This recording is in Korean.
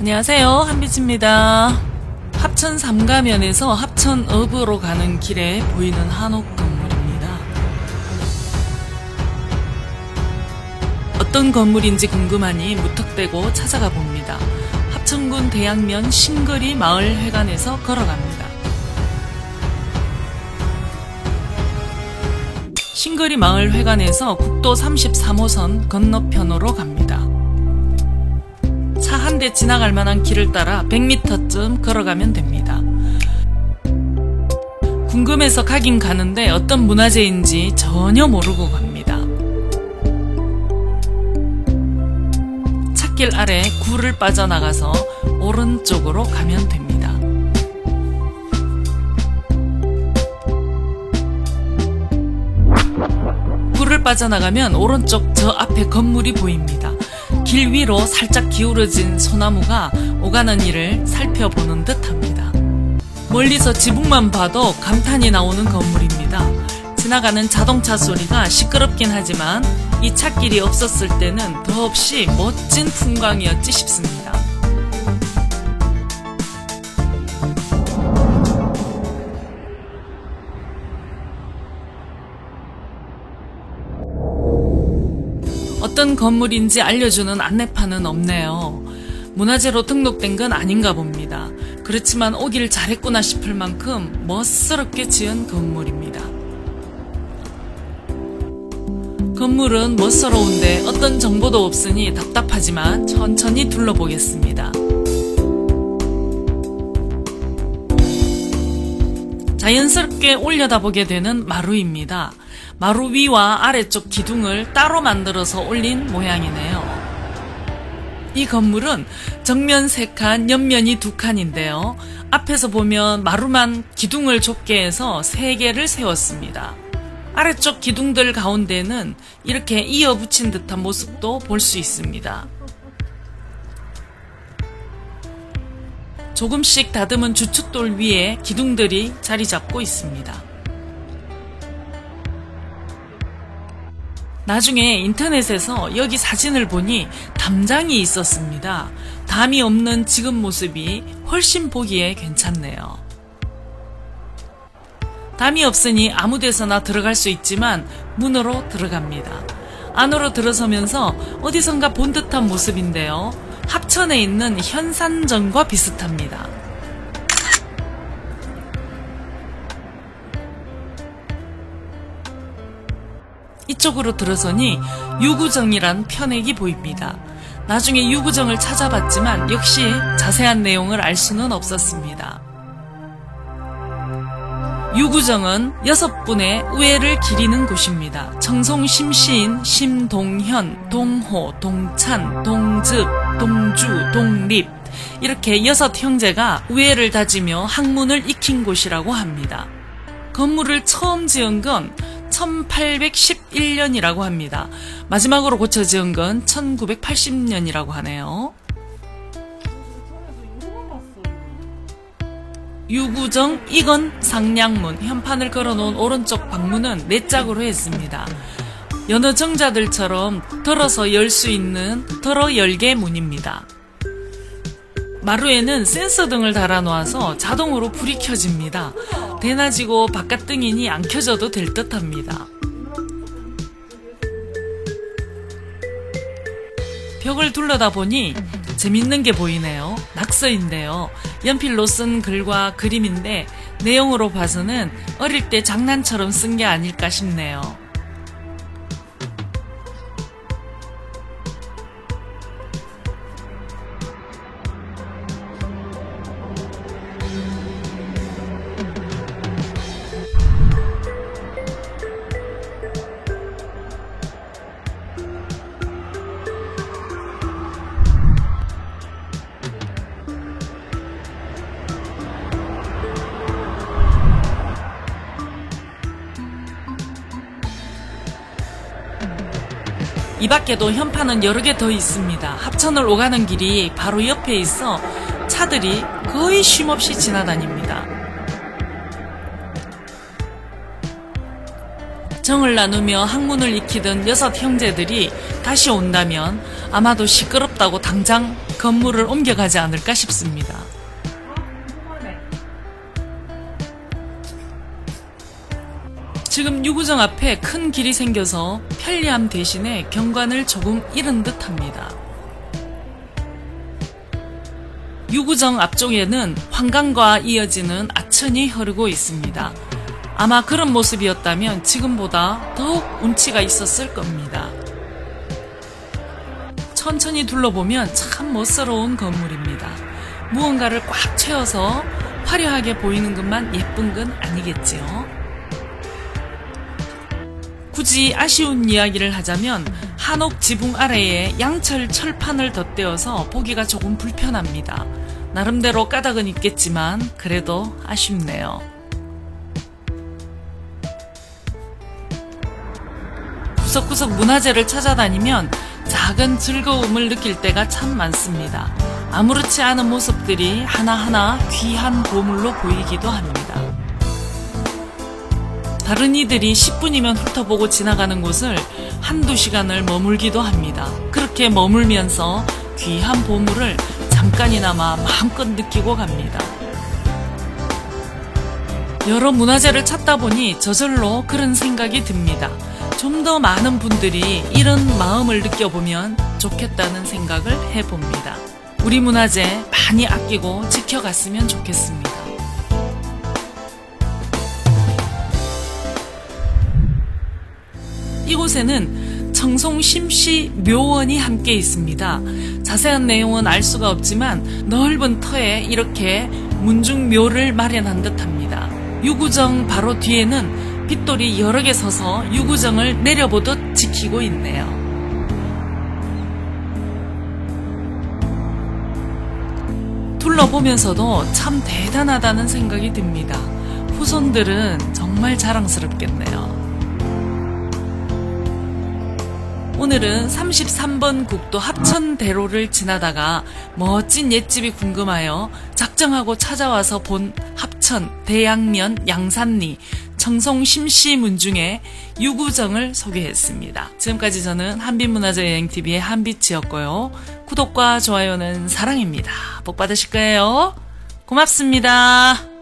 안녕하세요, 한빛입니다. 합천 삼가면에서 합천읍으로 가는 길에 보이는 한옥 건물입니다. 어떤 건물인지 궁금하니 무턱대고 찾아가 봅니다. 합천군 대양면 신거리 마을회관에서 걸어갑니다. 신거리 마을회관에서 국도 33호선 건너편으로 갑니다. 차 한 대 지나갈 만한 길을 따라 100m쯤 걸어가면 됩니다. 궁금해서 가긴 가는데 어떤 문화재인지 전혀 모르고 갑니다. 찻길 아래 굴을 빠져나가서 오른쪽으로 가면 됩니다. 굴을 빠져나가면 오른쪽 저 앞에 건물이 보입니다. 길 위로 살짝 기울어진 소나무가 오가는 이를 살펴보는 듯합니다. 멀리서 지붕만 봐도 감탄이 나오는 건물입니다. 지나가는 자동차 소리가 시끄럽긴 하지만 이 찻길이 없었을 때는 더없이 멋진 풍광이었지 싶습니다. 어떤 건물인지 알려주는 안내판은 없네요. 문화재로 등록된 건 아닌가 봅니다. 그렇지만 오길 잘했구나 싶을 만큼 멋스럽게 지은 건물입니다. 건물은 멋스러운데 어떤 정보도 없으니 답답하지만 천천히 둘러보겠습니다. 자연스럽게 올려다보게 되는 마루입니다. 마루 위와 아래쪽 기둥을 따로 만들어서 올린 모양이네요. 이 건물은 정면 3칸, 옆면이 2칸인데요. 앞에서 보면 마루만 기둥을 좁게 해서 3개를 세웠습니다. 아래쪽 기둥들 가운데는 이렇게 이어붙인 듯한 모습도 볼 수 있습니다. 조금씩 다듬은 주춧돌 위에 기둥들이 자리 잡고 있습니다. 나중에 인터넷에서 여기 사진을 보니 담장이 있었습니다. 담이 없는 지금 모습이 훨씬 보기에 괜찮네요. 담이 없으니 아무 데서나 들어갈 수 있지만 문으로 들어갑니다. 안으로 들어서면서 어디선가 본 듯한 모습인데요. 합천에 있는 현산전과 비슷합니다. 이쪽으로 들어서니 유구정이란 편액이 보입니다. 나중에 유구정을 찾아봤지만 역시 자세한 내용을 알 수는 없었습니다. 유구정은 6분의 우회를 기리는 곳입니다. 청송 심시인, 심동현, 동호, 동찬, 동즙, 동주, 동립 이렇게 6 형제가 우회를 다지며 학문을 익힌 곳이라고 합니다. 건물을 처음 지은 건 1811년이라고 합니다. 마지막으로 고쳐 지은 건 1980년이라고 하네요. 유구정 이건 상량문, 현판을 걸어놓은 오른쪽 방문은 4짝으로 했습니다. 여느 정자들처럼 덜어서 열 수 있는 덜어 열개 문입니다. 마루에는 센서 등을 달아놓아서 자동으로 불이 켜집니다. 대낮이고 바깥 등이니 안 켜져도 될 듯합니다. 벽을 둘러다 보니 재밌는 게 보이네요. 낙서인데요. 연필로 쓴 글과 그림인데 내용으로 봐서는 어릴 때 장난처럼 쓴 게 아닐까 싶네요. 이 밖에도 현판은 여러 개 더 있습니다. 합천을 오가는 길이 바로 옆에 있어 차들이 거의 쉼없이 지나다닙니다. 정을 나누며 학문을 익히던 6 형제들이 다시 온다면 아마도 시끄럽다고 당장 건물을 옮겨가지 않을까 싶습니다. 지금 유구정 앞에 큰 길이 생겨서 편리함 대신에 경관을 조금 잃은 듯합니다. 유구정 앞쪽에는 환강과 이어지는 아천이 흐르고 있습니다. 아마 그런 모습이었다면 지금보다 더욱 운치가 있었을 겁니다. 천천히 둘러보면 참 멋스러운 건물입니다. 무언가를 꽉 채워서 화려하게 보이는 것만 예쁜 건 아니겠지요. 굳이 아쉬운 이야기를 하자면 한옥 지붕 아래에 양철 철판을 덧대어서 보기가 조금 불편합니다. 나름대로 까닭은 있겠지만 그래도 아쉽네요. 구석구석 문화재를 찾아다니면 작은 즐거움을 느낄 때가 참 많습니다. 아무렇지 않은 모습들이 하나하나 귀한 보물로 보이기도 합니다. 다른 이들이 10분이면 훑어보고 지나가는 곳을 한두 시간을 머물기도 합니다. 그렇게 머물면서 귀한 보물을 잠깐이나마 마음껏 느끼고 갑니다. 여러 문화재를 찾다 보니 저절로 그런 생각이 듭니다. 좀 더 많은 분들이 이런 마음을 느껴보면 좋겠다는 생각을 해봅니다. 우리 문화재 많이 아끼고 지켜갔으면 좋겠습니다. 이곳에는 청송 심씨 묘원이 함께 있습니다. 자세한 내용은 알 수가 없지만 넓은 터에 이렇게 문중묘를 마련한 듯합니다. 유구정 바로 뒤에는 빗돌이 여러 개 서서 유구정을 내려보듯 지키고 있네요. 둘러보면서도 참 대단하다는 생각이 듭니다. 후손들은 정말 자랑스럽겠네요. 오늘은 33번 국도 합천대로를 지나다가 멋진 옛집이 궁금하여 작정하고 찾아와서 본 합천, 대양면, 양산리, 청송 심씨 문중의 유구정을 소개했습니다. 지금까지 저는 한빛문화재여행TV의 한빛이었고요. 구독과 좋아요는 사랑입니다. 복 받으실 거예요. 고맙습니다.